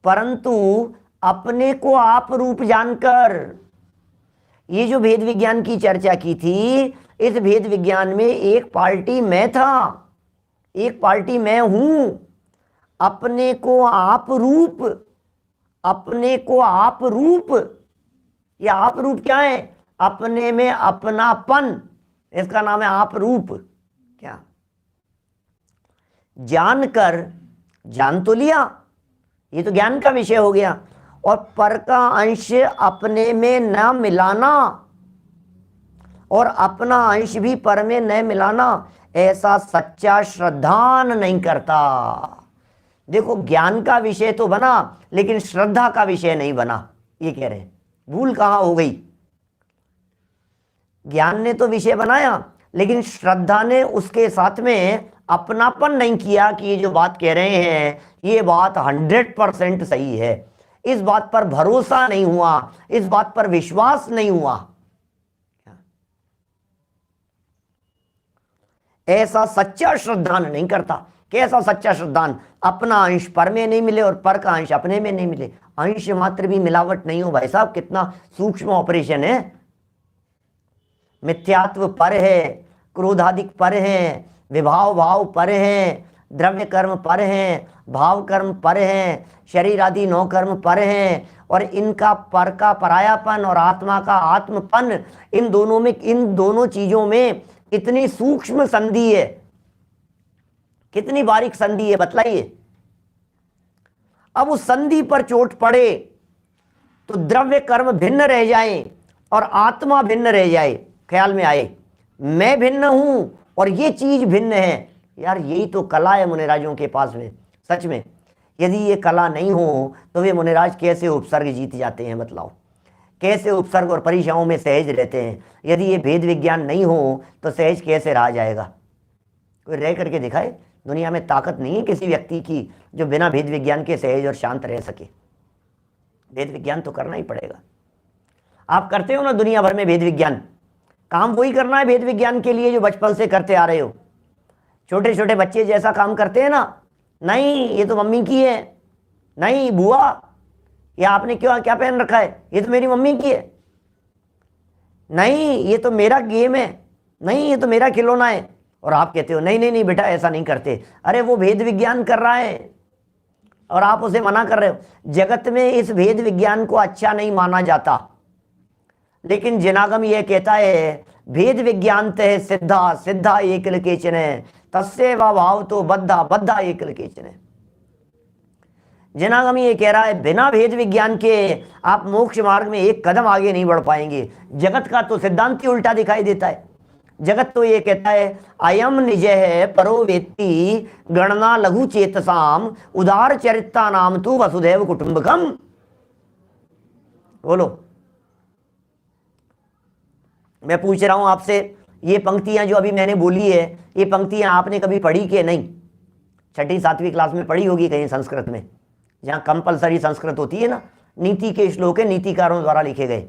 Speaker 1: परंतु अपने को आप रूप जानकर, ये जो भेद विज्ञान की चर्चा की थी, इस भेद विज्ञान में एक पार्टी मैं था, एक पार्टी मैं हूं। अपने को आप रूप, अपने को आप रूप, ये आप रूप क्या है? अपने में अपनापन, इसका नाम है आप रूप। क्या जानकर, जान तो लिया, ये तो ज्ञान का विषय हो गया, और पर का अंश अपने में न मिलाना और अपना अंश भी पर में न मिलाना, ऐसा सच्चा श्रद्धान नहीं करता। देखो, ज्ञान का विषय तो बना लेकिन श्रद्धा का विषय नहीं बना, ये कह रहे हैं। भूल कहां हो गई? ज्ञान ने तो विषय बनाया लेकिन श्रद्धा ने उसके साथ में अपनापन नहीं किया कि ये जो बात कह रहे हैं ये बात 100% सही है, इस बात पर भरोसा नहीं हुआ, इस बात पर विश्वास नहीं हुआ, ऐसा सच्चा श्रद्धान नहीं करता। कैसा सच्चा श्रद्धान? अपना अंश पर में नहीं मिले और पर का अंश अपने में नहीं मिले, अंश मात्र भी मिलावट नहीं हो। भाई साहब कितना सूक्ष्म ऑपरेशन है। मिथ्यात्व पर है, क्रोधादिक पर है, विभाव भाव पर है, द्रव्य कर्म पर है, भाव कर्म पर है, शरीर आदि 9 कर्म पर हैं, और इनका पर का परायापन और आत्मा का आत्मपन, इन दोनों में, इन दोनों चीजों में कितनी सूक्ष्म संधि है, कितनी बारीक संधि है, बतलाइए। अब उस संधि पर चोट पड़े तो द्रव्य कर्म भिन्न रह जाए और आत्मा भिन्न रह जाए। ख्याल में आए, मैं भिन्न हूं और ये चीज भिन्न है। यार यही तो कला है मुनिराजों के पास में। सच में यदि ये कला नहीं हो तो वे मुनिराज कैसे उपसर्ग जीत जाते हैं, बतलाओ, कैसे उपसर्ग और परीक्षाओं में सहज रहते हैं। यदि ये भेद विज्ञान नहीं हो तो सहज कैसे रहा जाएगा? कोई रह करके दिखाए। दुनिया में ताकत नहीं है किसी व्यक्ति की जो बिना भेद विज्ञान के सहज और शांत रह सके। भेद विज्ञान तो करना ही पड़ेगा। आप करते हो ना दुनिया भर में भेद विज्ञान, काम वही करना है भेद विज्ञान के लिए जो बचपन से करते आ रहे हो। छोटे छोटे बच्चे जैसा काम करते हैं ना, नहीं ये तो मम्मी की है, नहीं बुआ ये आपने क्यों क्या पहन रखा है, ये तो मेरी मम्मी की है, नहीं ये तो मेरा गेम है, नहीं ये तो मेरा खिलौना है। और आप कहते हो नहीं नहीं नहीं बेटा ऐसा नहीं करते। अरे वो भेद विज्ञान कर रहा है और आप उसे मना कर रहे हो। जगत में इस भेद विज्ञान को अच्छा नहीं माना जाता, लेकिन जनागम यह कहता है भेद विज्ञान तय सिद्धा सिद्धा एकल केचन तस्से वा भाव तो बद्धा बद्धा एकल केचन। जनागम ये कह रहा है बिना भेद विज्ञान के आप मोक्ष मार्ग में एक कदम आगे नहीं बढ़ पाएंगे। जगत का तो सिद्धांत ही उल्टा दिखाई देता है। जगत तो ये कहता है अयम निज है परो वेत्ति गणना लघु चेतसाम उदार चरिता नाम तू वसुधैव कुटुंबकम। बोलो, मैं पूछ रहा हूं आपसे, ये पंक्तियां जो अभी मैंने बोली है, ये पंक्तियां आपने कभी पढ़ी कि नहीं? 6ठी 7वीं क्लास में पढ़ी होगी कहीं संस्कृत में, जहां कंपलसरी संस्कृत होती है ना। नीति के श्लोक है, नीतिकारों द्वारा लिखे गए।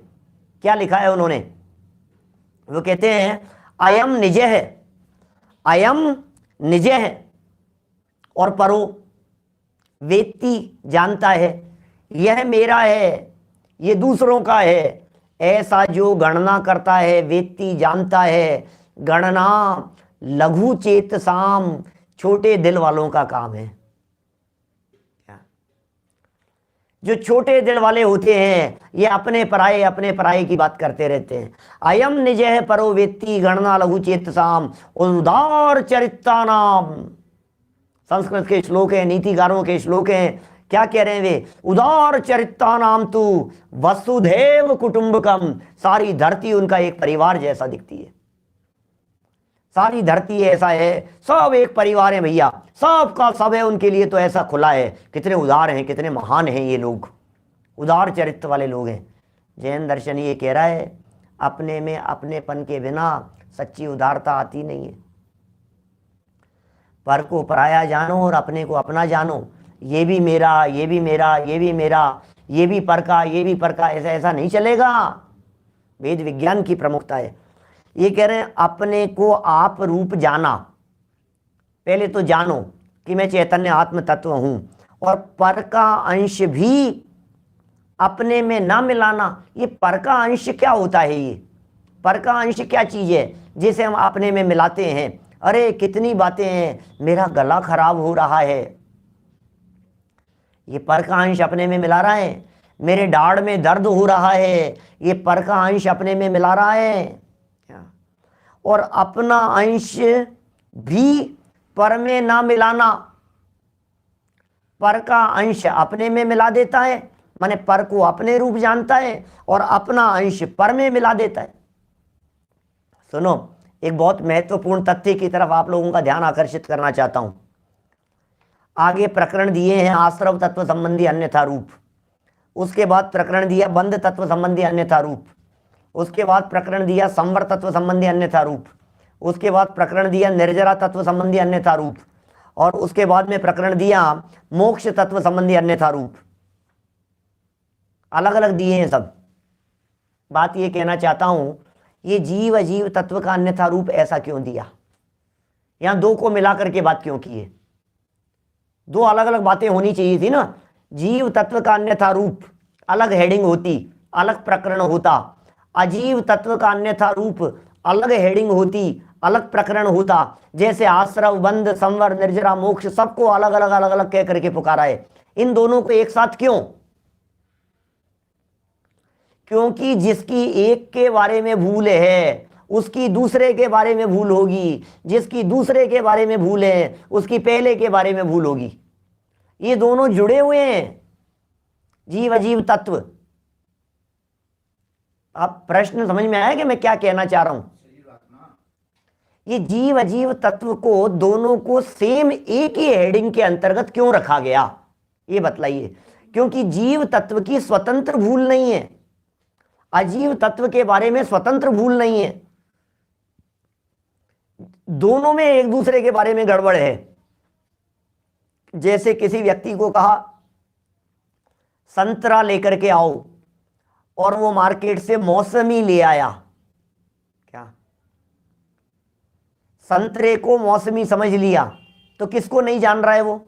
Speaker 1: क्या लिखा है उन्होंने? वो कहते हैं अयम निज है, अयम निज है और परो वेत्ति जानता है, यह मेरा है, ये दूसरों का है। ऐसा जो गणना करता है, वेत्ति जानता है, गणना लघु चेतसाम छोटे दिल वालों का काम है। जो छोटे दिल वाले होते हैं ये अपने पराये की बात करते रहते हैं। अयम निज है परो वेत्ति गणना लघु चेतसाम उदार चरिता नाम। संस्कृत के श्लोक हैं, नीतिकारों के श्लोक हैं। क्या कह रहे हैं वे? उदार चरिता नाम तू वसुधैव कुटुंबकम। सारी धरती उनका एक परिवार जैसा दिखती है। सारी धरती ऐसा है, सब एक परिवार है भैया, सबका सब है उनके लिए। तो ऐसा खुला है। कितने उदार हैं, कितने महान हैं ये लोग, उदार चरित्र वाले लोग हैं। जैन दर्शन ये कह रहा है अपने में अपनेपन के बिना सच्ची उदारता आती नहीं है। पर को पराया जानो और अपने को अपना जानो। ये भी मेरा, ये भी मेरा, ये भी मेरा, ये भी पर का, ये भी पर का, ऐसा ऐसा नहीं चलेगा। वेद विज्ञान की प्रमुखता है। ये कह रहे हैं अपने को आप रूप जाना। पहले तो जानो कि मैं चैतन्य आत्म तत्व हूं, और पर का अंश भी अपने में ना मिलाना। ये पर का अंश क्या होता है? ये पर का अंश क्या चीज है जिसे हम अपने में मिलाते हैं? अरे कितनी बातें हैं, मेरा गला खराब हो रहा है, ये पर का अंश अपने में मिला रहा है। मेरे दाढ़ में दर्द हो रहा है, ये पर का अंश अपने में मिला रहा है। और अपना अंश भी पर में ना मिलाना। पर का अंश अपने में मिला देता है, माने पर को अपने रूप जानता है, और अपना अंश पर में मिला देता है। सुनो, एक बहुत महत्वपूर्ण तथ्य की तरफ आप लोगों का ध्यान आकर्षित करना चाहता हूं। आगे प्रकरण दिए हैं आश्रव तत्व संबंधी अन्यथा रूप, उसके बाद प्रकरण दिया बंध तत्व संबंधी अन्यथा रूप, उसके बाद प्रकरण दिया संवर तत्व संबंधी अन्यथा रूप, उसके बाद प्रकरण दिया निर्जरा तत्व संबंधी अन्यथा रूप, और उसके बाद में प्रकरण दिया मोक्ष तत्व संबंधी अन्यथा रूप। अलग अलग दिए हैं सब। बात ये कहना चाहता हूं, ये जीव अजीव तत्व का अन्यथा रूप ऐसा क्यों दिया? यहां दो को मिलाकर के बात क्यों की है? दो अलग अलग बातें होनी चाहिए थी ना। जीव तत्व का अन्यथा रूप अलग हेडिंग होती, अलग प्रकरण होता। अजीव तत्व का अन्यथा रूप अलग हेडिंग होती, अलग प्रकरण होता। जैसे आश्रव, बंध, संवर, निर्जरा, मोक्ष सबको अलग अलग कह करके पुकारा है। इन दोनों को एक साथ क्यों? क्योंकि जिसकी एक के बारे में भूल है उसकी दूसरे के बारे में भूल होगी, जिसकी दूसरे के बारे में भूल है उसकी पहले के बारे में भूल होगी। ये दोनों जुड़े हुए हैं, जीव अजीव तत्व। आप प्रश्न समझ में आया कि मैं क्या कहना चाह रहा हूं? ये जीव अजीव तत्व को दोनों को सेम एक ही हेडिंग के अंतर्गत क्यों रखा गया, ये बतलाइए। क्योंकि जीव तत्व की स्वतंत्र भूल नहीं है, अजीव तत्व के बारे में स्वतंत्र भूल नहीं है। दोनों में एक दूसरे के बारे में गड़बड़ है। जैसे किसी व्यक्ति को कहा संतरा लेकर के आओ और वो मार्केट से मौसमी ले आया, क्या संतरे को मौसमी समझ लिया, तो किसको नहीं जान रहा है? वो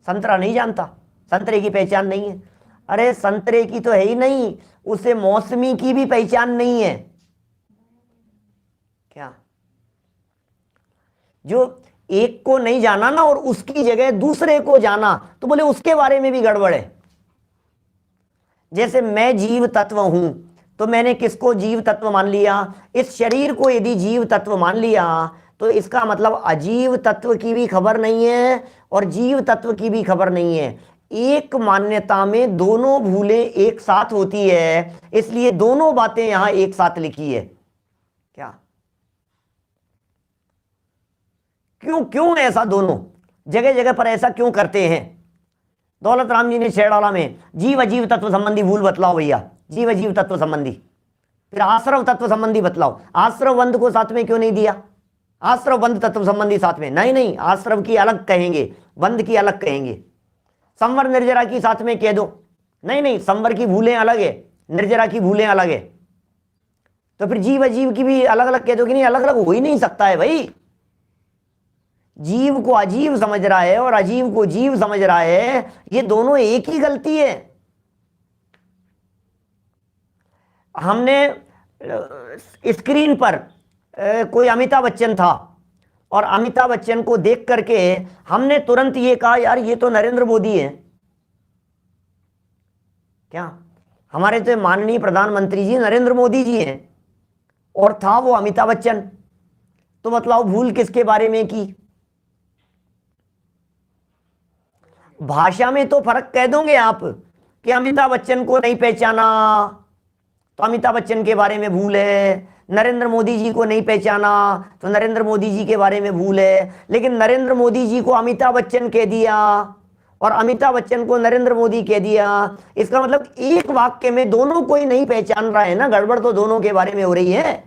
Speaker 1: संतरा नहीं जानता, संतरे की पहचान नहीं है। अरे संतरे की तो है ही नहीं, उसे मौसमी की भी पहचान नहीं है। क्या जो एक को नहीं जाना ना और उसकी जगह दूसरे को जाना, तो बोले उसके बारे में भी गड़बड़ है। जैसे मैं जीव तत्व हूं, तो मैंने किसको जीव तत्व मान लिया? इस शरीर को यदि जीव तत्व मान लिया तो इसका मतलब अजीव तत्व की भी खबर नहीं है और जीव तत्व की भी खबर नहीं है। एक मान्यता में दोनों भूलें एक साथ होती है, इसलिए दोनों बातें यहां एक साथ लिखी है। क्या क्यों क्यों ऐसा दोनों जगह जगह पर ऐसा क्यों करते हैं? दौलत राम जी ने छेड़ाला में जीव अजीव तत्व संबंधी भूल बतलाओ भैया, जीव अजीव तत्व संबंधी। फिर आश्रव तत्व संबंधी बतलाओ, आश्रव बंध को साथ में क्यों नहीं दिया? आश्रव बंध तत्व संबंधी साथ में नहीं, आश्रव की अलग कहेंगे, बंध की अलग कहेंगे। संवर निर्जरा की साथ में कह दो, नहीं, संवर की भूलें अलग है, निर्जरा की भूलें अलग है। तो फिर जीव अजीव की भी अलग अलग कह दो कि नहीं, अलग अलग हो ही नहीं सकता है भाई। जीव को अजीव समझ रहा है और अजीव को जीव समझ रहा है, ये दोनों एक ही गलती है। हमने स्क्रीन पर कोई अमिताभ बच्चन था और अमिताभ बच्चन को देख करके हमने तुरंत ये कहा यार ये तो नरेंद्र मोदी है। क्या हमारे तो माननीय प्रधानमंत्री जी नरेंद्र मोदी जी हैं और था वो अमिताभ बच्चन। तो बतलाओ भूल किसके बारे में की? भाषा में तो फर्क कह दोगे आप कि अमिताभ बच्चन को नहीं पहचाना तो अमिताभ बच्चन के बारे में भूल है, नरेंद्र मोदी जी को नहीं पहचाना तो नरेंद्र मोदी जी के बारे में भूल है। लेकिन नरेंद्र मोदी जी को अमिताभ बच्चन कह दिया और अमिताभ बच्चन को नरेंद्र मोदी कह दिया, इसका मतलब एक वाक्य में दोनों को ही नहीं पहचान रहा है ना, गड़बड़ तो दोनों के बारे में हो रही है।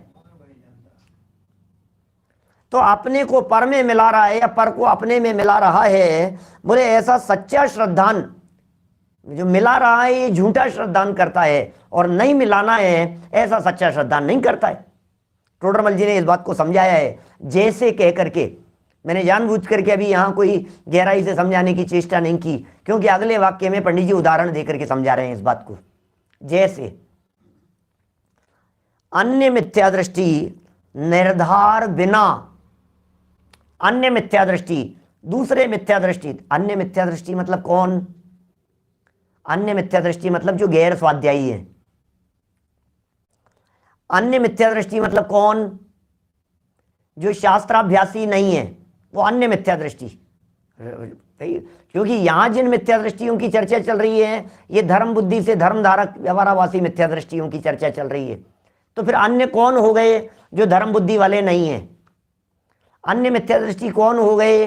Speaker 1: तो अपने को पर में मिला रहा है या पर को अपने में मिला रहा है। बोले ऐसा सच्चा श्रद्धान जो मिला रहा है ये झूठा श्रद्धान करता है और नहीं मिलाना है ऐसा सच्चा श्रद्धान नहीं करता है। टोडरमल जी ने इस बात को समझाया है जैसे कह करके। मैंने जानबूझ करके अभी यहां कोई गहराई से समझाने की चेष्टा नहीं की, क्योंकि अगले वाक्य में पंडित जी उदाहरण देकर के समझा रहे हैं इस बात को। जैसे अन्य मिथ्या दृष्टि निर्धार बिना, अन्य मिथ्या दृष्टि दूसरे मिथ्या दृष्टि, अन्य मिथ्या दृष्टि मतलब कौन? अन्य मिथ्या दृष्टि मतलब जो गैर स्वाध्यायी है। अन्य मिथ्या दृष्टि मतलब कौन? जो शास्त्राभ्यासी नहीं है, वो अन्य मिथ्या दृष्टि। क्योंकि यहां जिन मिथ्या दृष्टियों की चर्चा चल रही है ये धर्म बुद्धि से धर्मधारक व्यवहारावासी मिथ्या दृष्टियों की चर्चा चल रही है। तो फिर अन्य कौन हो गए? जो धर्म बुद्धि वाले नहीं है। अन्य मिथ्या दृष्टि कौन हो गए?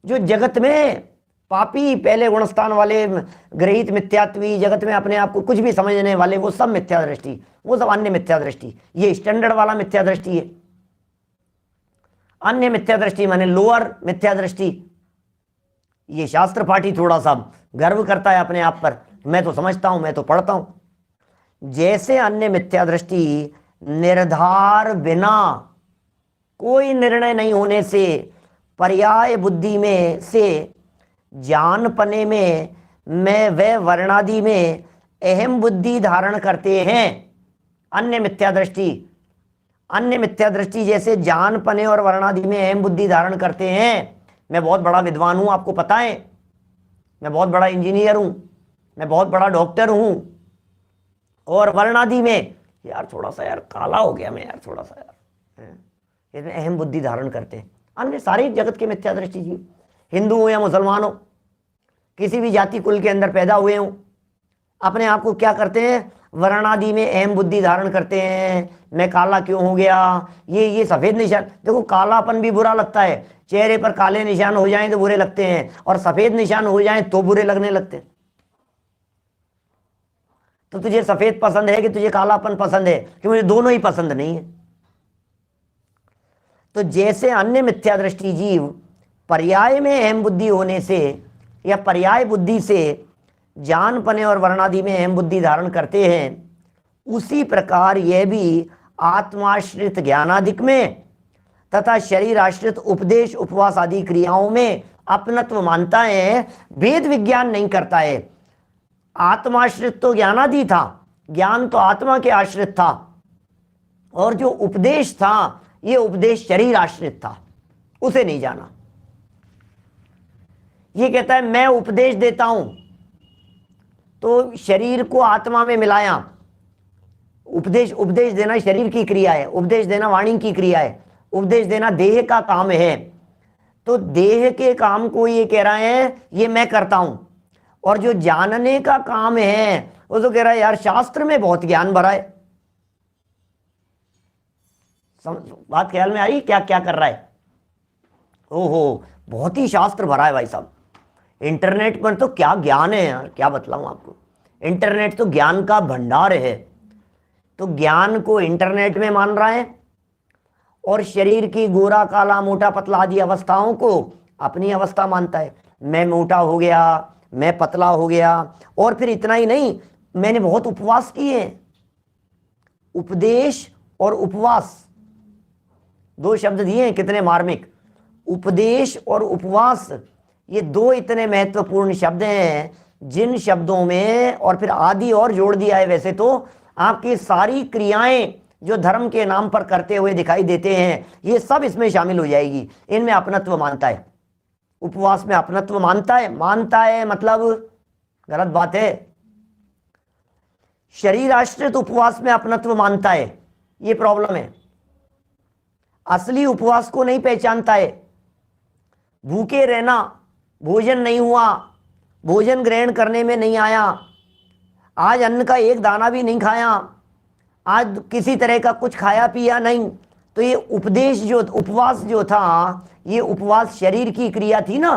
Speaker 1: जो जगत में पापी पहले गुणस्थान वाले, ग्रहित मिथ्यात्वी, जगत में अपने आप को कुछ भी समझने वाले, वो सब मिथ्या दृष्टि, वो सब अन्य मिथ्या दृष्टि। ये स्टैंडर्ड वाला मिथ्या दृष्टि है। अन्य मिथ्या दृष्टि माने लोअर मिथ्या दृष्टि। ये शास्त्र पाठी थोड़ा सा गर्व करता है अपने आप पर, मैं तो समझता हूं, मैं तो पढ़ता हूं। जैसे अन्य मिथ्या दृष्टि निर्धार बिना, कोई निर्णय नहीं होने से, पर्याय बुद्धि में से, जानपने में, मैं व वर्णादि में अहम बुद्धि धारण करते हैं। अन्य मिथ्या दृष्टि, अन्य मिथ्या दृष्टि जैसे जानपने और वर्णादि में अहम बुद्धि धारण करते हैं। मैं बहुत बड़ा विद्वान हूं, आपको पता है, मैं बहुत बड़ा इंजीनियर हूं, मैं बहुत बड़ा डॉक्टर हूं, और वर्णादि में यार थोड़ा सा यार काला हो गया मैं, यार थोड़ा सा यार, इसमें अहम बुद्धि धारण करते हैं। अन्य सारे जगत के मिथ्या दृष्टि जी, हिंदू हो या मुसलमान हो, किसी भी जाति कुल के अंदर पैदा हुए हो, अपने आप को क्या करते हैं, वर्णादि में अहम बुद्धि धारण करते हैं। मैं काला क्यों हो गया, ये सफेद निशान, देखो कालापन भी बुरा लगता है, चेहरे पर काले निशान हो जाएं तो बुरे लगते हैं, और सफेद निशान हो जाएं तो बुरे लगने लगते हैं। तो तुझे सफेद पसंद है कि तुझे कालापन पसंद है, कि मुझे दोनों ही पसंद नहीं है। तो जैसे अन्य मिथ्या दृष्टि जीव पर्याय में अहम बुद्धि होने से या पर्याय बुद्धि से जानपने और वर्णादि में अहम बुद्धि धारण करते हैं, उसी प्रकार यह भी आत्माश्रित ज्ञानादिक में तथा शरीर आश्रित उपदेश उपवास आदि क्रियाओं में अपनत्व मानता है, भेद विज्ञान नहीं करता है। आत्माश्रित तो ज्ञानादि था, ज्ञान तो आत्मा के आश्रित था, और जो उपदेश था ये उपदेश शरीर आश्रित था, उसे नहीं जाना। ये कहता है मैं उपदेश देता हूं, तो शरीर को आत्मा में मिलाया। उपदेश देना शरीर की क्रिया है, उपदेश देना वाणी की क्रिया है, उपदेश देना देह का काम है। तो देह के काम को ये कह रहा है ये मैं करता हूं, और जो जानने का काम है वो तो कह रहा है यार शास्त्र में बहुत ज्ञान भरा है। बात ख्याल में आई, क्या क्या कर रहा है, ओहो बहुत ही शास्त्र भरा है भाई साहब। इंटरनेट पर तो क्या ज्ञान है यार, क्या बतलाऊं आपको, इंटरनेट तो ज्ञान का भंडार है। तो ज्ञान को इंटरनेट में मान रहा है, और शरीर की गोरा काला मोटा पतला आदि अवस्थाओं को अपनी अवस्था मानता है। मैं मोटा हो गया, मैं पतला हो गया, और फिर इतना ही नहीं, मैंने बहुत उपवास किए। उपदेश और उपवास दो शब्द दिए हैं, कितने मार्मिक। उपदेश और उपवास ये दो इतने महत्वपूर्ण शब्द हैं, जिन शब्दों में और फिर आदि और जोड़ दिया है। वैसे तो आपकी सारी क्रियाएं जो धर्म के नाम पर करते हुए दिखाई देते हैं, ये सब इसमें शामिल हो जाएगी। इनमें अपनत्व मानता है, उपवास में अपनत्व मानता है मतलब गलत बात है। शरीर आश्रित उपवास में अपनत्व मानता है, ये प्रॉब्लम है। असली उपवास को नहीं पहचानता है। भूखे रहना, भोजन नहीं हुआ, भोजन ग्रहण करने में नहीं आया, आज अन्न का एक दाना भी नहीं खाया, आज किसी तरह का कुछ खाया पिया नहीं, तो ये उपदेश जो उपवास जो था, ये उपवास शरीर की क्रिया थी ना,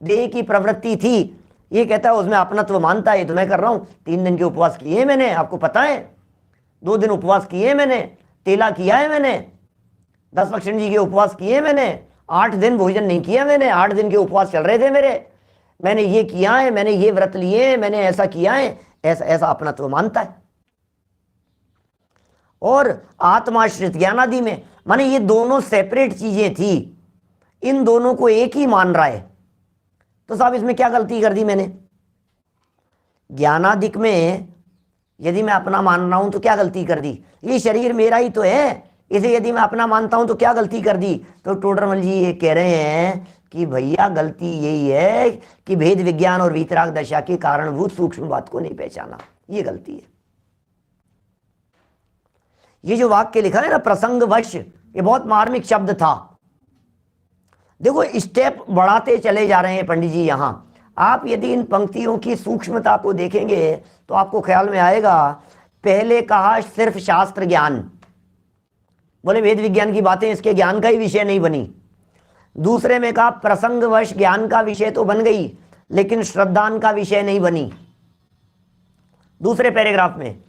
Speaker 1: देह की प्रवृत्ति थी। ये कहता है उसमें अपनत्व मानता है। तो मैं कर रहा हूं, 3 दिन के उपवास किए मैंने, आपको पता है, 2 दिन उपवास किए मैंने, तेला किया है मैंने, 10 लक्षण जी के उपवास किए मैंने, 8 दिन भोजन नहीं किया मैंने, 8 दिन के उपवास चल रहे थे मेरे, मैंने ये किया है, मैंने ये व्रत लिए हैं, मैंने ऐसा किया है, ऐसा अपनत्व मानता है। और आत्माश्रित ज्ञानादि में माने ये दोनों सेपरेट चीजें थी, इन दोनों को एक ही मान रहा है। तो साहब इसमें क्या गलती कर दी मैंने? ज्ञानादिक में यदि मैं अपना मान रहा हूं तो क्या गलती कर दी? ये शरीर मेरा ही तो है, इसे यदि मैं अपना मानता हूं तो क्या गलती कर दी? तो टोडरमल जी ये कह रहे हैं कि भैया गलती यही है कि भेद विज्ञान और वीतराग दशा के कारणभूत सूक्ष्म बात को नहीं पहचाना, ये गलती है। ये जो वाक्य लिखा है ना प्रसंगवश, ये बहुत मार्मिक शब्द था। देखो स्टेप बढ़ाते चले जा रहे हैं पंडित जी। यहां आप यदि इन पंक्तियों की सूक्ष्मता को देखेंगे तो आपको ख्याल में आएगा, पहले कहा सिर्फ शास्त्र ज्ञान, बोले वेद विज्ञान की बातें इसके ज्ञान का ही विषय नहीं बनी। दूसरे में कहा प्रसंगवश ज्ञान का विषय तो बन गई लेकिन श्रद्धान का विषय नहीं बनी, दूसरे पैराग्राफ में।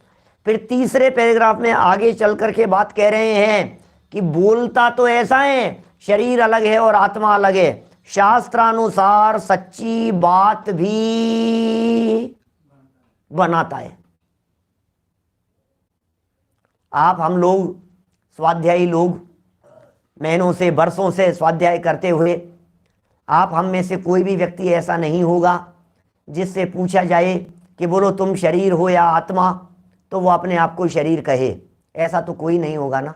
Speaker 1: फिर तीसरे पैराग्राफ में आगे चल करके बात कह रहे हैं कि बोलता तो ऐसा है, शरीर अलग है और आत्मा अलग है। शास्त्रानुसार सच्ची बात भी बनाता है। आप हम लोग स्वाध्यायी लोग महीनों से वर्षों से स्वाध्याय करते हुए, आप हम में से कोई भी व्यक्ति ऐसा नहीं होगा जिससे पूछा जाए कि बोलो तुम शरीर हो या आत्मा, तो वो अपने आप को शरीर कहे। ऐसा तो कोई नहीं होगा ना।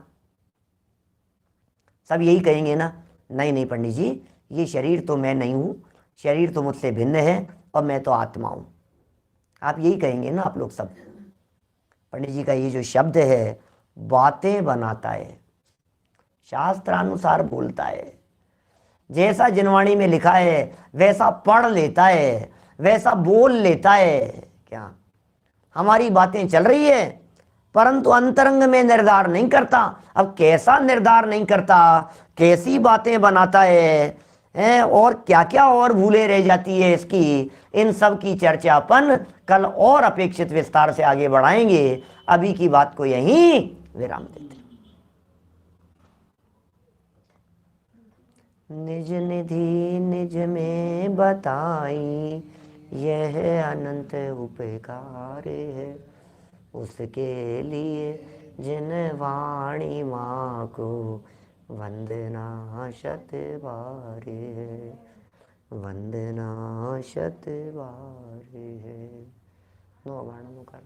Speaker 1: सब यही कहेंगे ना, नहीं नहीं पंडित जी, ये शरीर तो मैं नहीं हूं, शरीर तो मुझसे भिन्न है और मैं तो आत्मा हूं। आप यही कहेंगे ना आप लोग सब। पंडित जी का ये जो शब्द है, बातें बनाता है, शास्त्रानुसार बोलता है। जैसा जिनवाणी में लिखा है वैसा पढ़ लेता है, वैसा बोल लेता है। क्या हमारी बातें चल रही है, परंतु अंतरंग में निर्धार नहीं करता। अब कैसा निर्धार नहीं करता, कैसी बातें बनाता है, और क्या क्या और भूले रह जाती है इसकी, इन सब की चर्चा अपन कल और अपेक्षित विस्तार से आगे बढ़ाएंगे। अभी की बात को यहीं विराम देते। निज निधि निज में बताई, यह अनंत उपकार है। उसके लिए जिन वाणी माँ को वंदना शत बार है, वंदना शत बार है। नो कर